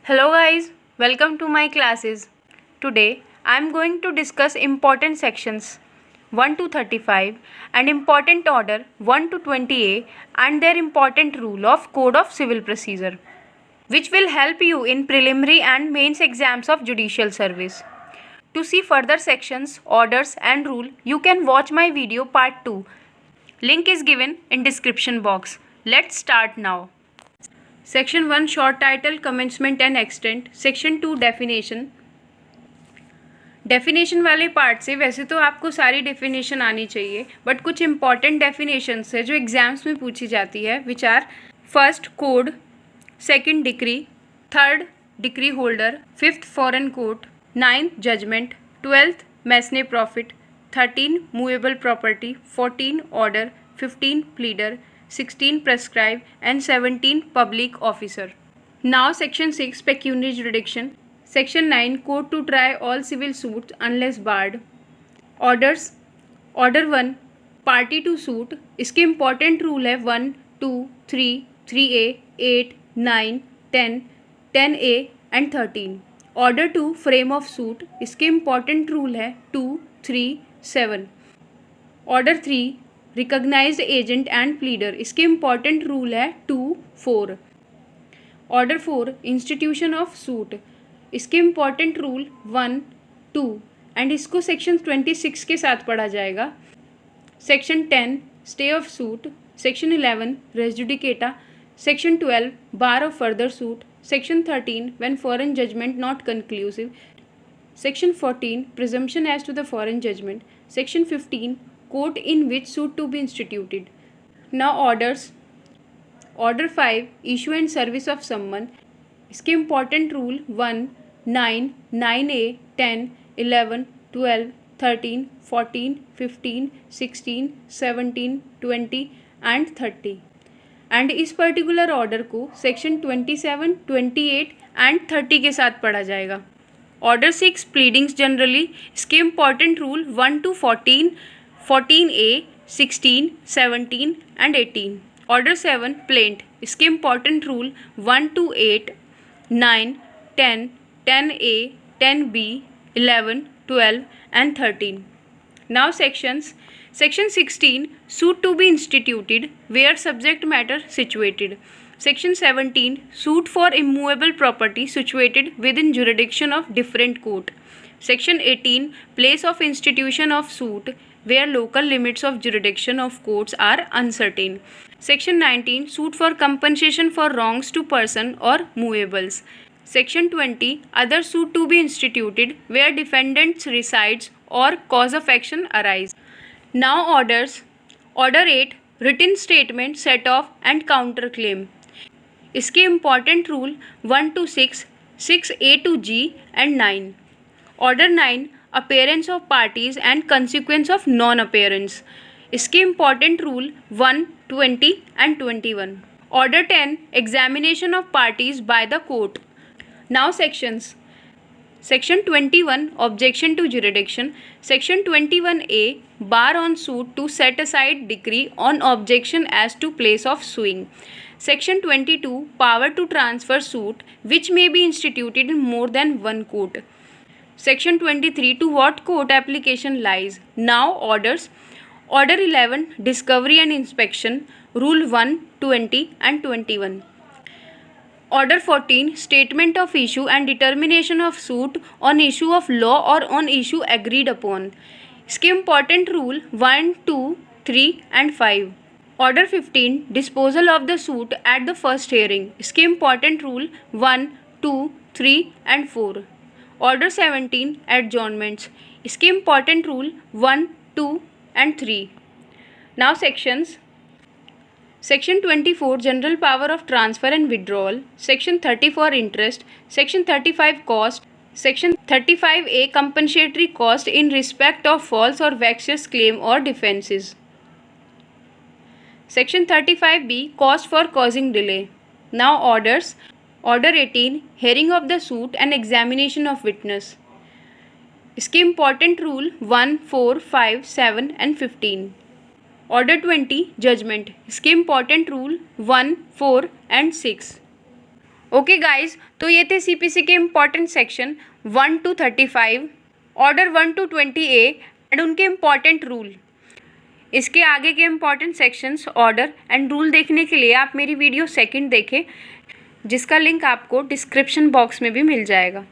Hello guys, welcome to my classes. Today I am going to discuss important sections 1 to 35 and important order 1 to 20A and their important rule of Code of Civil Procedure, which will help you in preliminary and mains exams of judicial service. To see further sections, orders and rule, you can watch my video part 2. Link is given in description box. Let's start now. Section 1 short title commencement and extent. Section 2 definition. Definition वाले part से वैसे तो आपको सारी definition आनी चाहिए, but कुछ important definitions है जो एग्जाम्स में पूछी जाती है, which are first code, second decree, third decree holder, fifth foreign court, ninth judgment, twelfth mesne profit, 13 movable property, 14 order, 15 pleader, 16 prescribe and 17 public officer. Now section 6 pecuniary jurisdiction. Section 9 court to try all civil suits unless barred. Orders. Order 1 party to suit. इसके important rule है 1, 2, 3, 3A, 8, 9, 10, 10A and 13. Order 2 frame of suit. इसके important rule है 2, 3, 7. Order 3 recognised agent and pleader. इसके important rule है 2, 4. Order 4 institution of suit. इसके important rule 1, 2 and इसको section 26 के साथ पढ़ा जाएगा. Section 10 stay of suit. Section 11 res judicata. Section 12 bar of further suit. Section 13 when foreign judgment not conclusive. Section 14 presumption as to the foreign judgment. Section 15 court in which suit to be instituted. Now orders. Order 5 issue and service of summon. इसके important rule 1, 9, 9A, 10, 11, 12, 13, 14, 15, 16, 17, 20 and 30. And इस particular order को section 27, 28 and 30 के साथ पढ़ा जाएगा. Order 6 pleadings generally. इसके important rule 1 to 14, 14A, 16, 17 and 18. Order 7 plaint. इसके important rule 1 to 8, 9, 10, 10A, 10B, 11, 12 and 13. Now sections. Section 16 suit to be instituted where subject matter situated. Section 17 suit for immovable property situated within jurisdiction of different court. Section 18 place of institution of suit where local limits of jurisdiction of courts are uncertain. Section 19 suit for compensation for wrongs to person or movables. Section 20 other suit to be instituted where defendants resides or cause of action arise. Now orders. Order 8 written statement set off and counter claim. इसके important rule 1 to 6, 6A to G and 9. Order 9 appearance of parties and consequence of non-appearance. इसके important rule 1, 20 and 21. Order 10 examination of parties by the court. Now sections. Section 21 objection to jurisdiction. Section 21A bar on suit to set aside decree on objection as to place of suing. Section 22 power to transfer suit which may be instituted in more than one court. Section 23 to what court application lies. Now orders. Order 11 discovery and inspection. Rule 1, 20 and 21. Order 14 statement of issue and determination of suit on issue of law or on issue agreed upon. इसके important rule 1, 2, 3 and 5. Order 15 disposal of the suit at the first hearing. इसके important rule 1, 2, 3 and 4. Order 17 adjournments. इसके important rule 1, 2 and 3. Now sections. Section 24 general power of transfer and withdrawal. Section 34 interest. Section 35 cost. Section 35A compensatory cost in respect of false or vexatious claim or defenses. Section 35B cost for causing delay. Now orders. Order 18 hearing of the suit and examination of witness. इसके important rule 1, 4, 5, 7 and 15. Order 20 judgment. इसके important rule 1, 4 and 6. Okay guys, तो ये थे CPC के important section 1 to 35, order 1 to 20A and उनके important rule. इसके आगे के important sections, order and rule देखने के लिए आप मेरी वीडियो सेकंड देखें, जिसका लिंक आपको डिस्क्रिप्शन बॉक्स में भी मिल जाएगा।